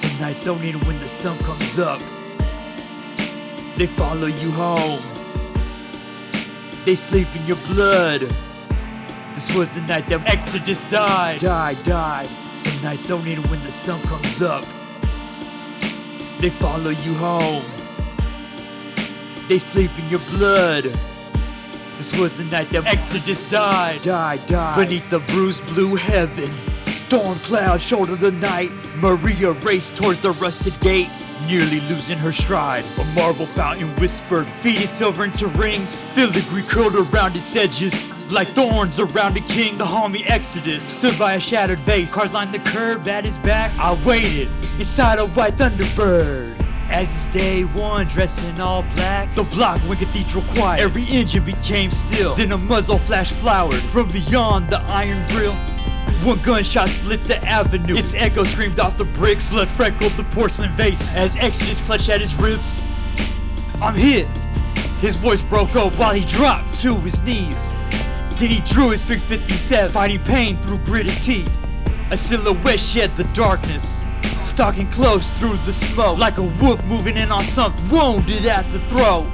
Some nights don't need when the sun comes up. They follow you home. They sleep in your blood. This was the night that Exodus died. Died. Some nights don't need when the sun comes up. They follow you home. They sleep in your blood. This was the night that Exodus died. Beneath the bruised blue heaven, storm clouds shoulder the night. Maria raced towards the rusted gate, nearly losing her stride. A marble fountain whispered, feeding silver into rings. Filigree curled around its edges, like thorns around a king. The homie Exodus stood by a shattered vase. Cars lined the curb at his back. I waited inside a white Thunderbird. As his day one, dressed in all black, the block went cathedral quiet. Every engine became still. Then a muzzle flash flowered from beyond the iron grill. One gunshot split the avenue. Its echo screamed off the bricks. Blood freckled the porcelain vase as Exodus clutched at his ribs. I'm hit. His voice broke up while he dropped to his knees. Then he drew his 357, fighting pain through gritted teeth. A silhouette shed the darkness, stalking close through the smoke, like a wolf moving in on something wounded at the throat.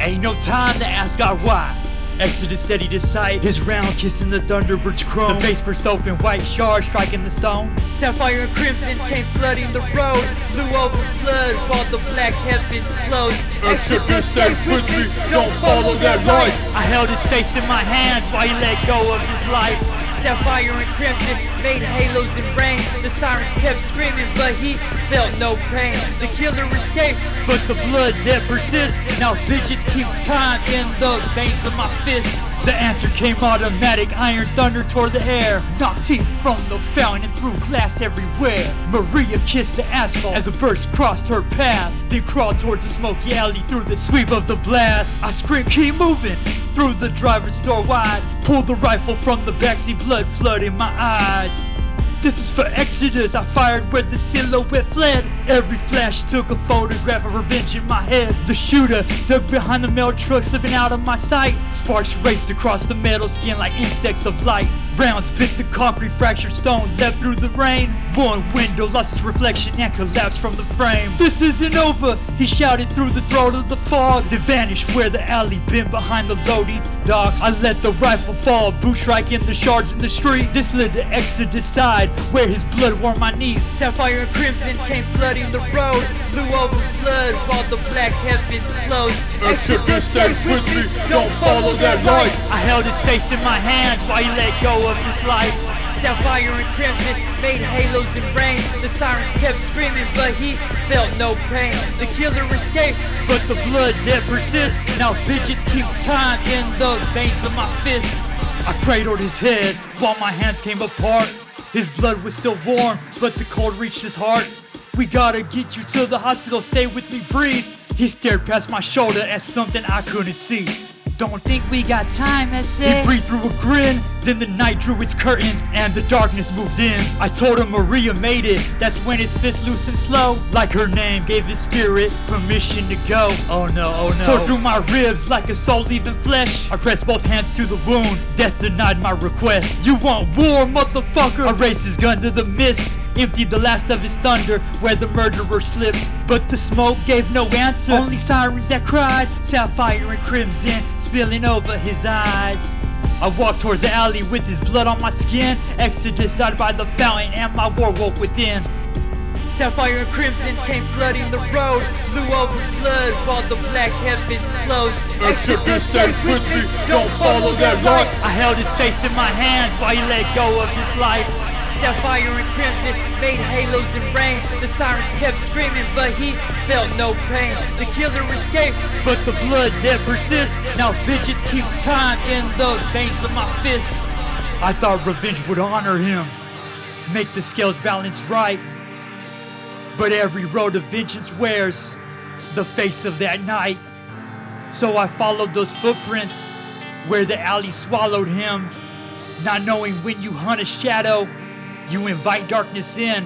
Ain't no time to ask God why. Exodus steadied his sight, his round kissing the Thunderbird's chrome. The face burst open, white shards striking the stone. Sapphire and crimson came flooding the road, blew over blood while the black heavens closed. Exodus, stay with me, don't follow that light. I held his face in my hands while he let go of his life. Sapphire and crimson made halos and rain. The sirens kept screaming, but he felt no pain. The killer escaped, but the blood debt persists. Now vengeance keeps time in the veins of my fist. The answer came automatic, iron thunder tore the air. Knocked teeth from the fountain and threw glass everywhere. Maria kissed the asphalt as a burst crossed her path, then crawled towards the smoky alley through the sweep of the blast. I screamed, keep moving, threw the driver's door wide, pulled the rifle from the backseat, blood flooding my eyes. This is for Exodus, I fired where the silhouette fled. Every flash took a photograph of revenge in my head. The shooter dug behind the mail truck, slipping out of my sight. Sparks raced across the metal skin like insects of light. Rounds bit the concrete, fractured stone, left through the rain. One window lost its reflection and collapsed from the frame. This isn't over, he shouted through the throat of the fog, then vanished where the alley bent behind the loading docks. I let the rifle fall, boot striking the shards in the street. This led to Exodus side, where his blood warmed my knees. Sapphire and crimson came flooding the road, blew over blood while the black heavens closed. Exodus, stay with me, don't follow that light. I held his face in my hands while he let go of his life. Sapphire and crimson made halos and rain. The sirens kept screaming, but he felt no pain. The killer escaped, but the blood debt persists. Now vengeance keeps time in the veins of my fist. I cradled his head while my hands came apart. His blood was still warm, but the cold reached his heart. We gotta get you to the hospital, stay with me, breathe. He stared past my shoulder at something I couldn't see. Don't think we got time, I said. He breathed through a grin, then the night drew its curtains and the darkness moved in. I told him Maria made it, that's when his fist loosened slow. Like her name gave his spirit permission to go. Oh no. Tore through my ribs like a soul leaving flesh. I pressed both hands to the wound, death denied my request. You want war, motherfucker? I raised his gun to the mist, emptied the last of his thunder where the murderer slipped. But the smoke gave no answer, only sirens that cried. Sapphire and crimson spilling over his eyes. I walked towards the alley with his blood on my skin. Exodus died by the fountain and my war woke within. Sapphire and crimson came flooding the road, blew over blood while the black heavens closed. Exodus, stay with me, don't follow that light. I held his face in my hands while he let go of his life. Sapphire and crimson made halos and rain. The sirens kept screaming, but he felt no pain. The killer escaped, but the blood debt persists. Now vengeance keeps time in the veins of my fist. I thought revenge would honor him, make the scales balance right. But every road of vengeance wears the face of that night. So I followed those footprints where the alley swallowed him. Not knowing when you hunt a shadow, you invite darkness in.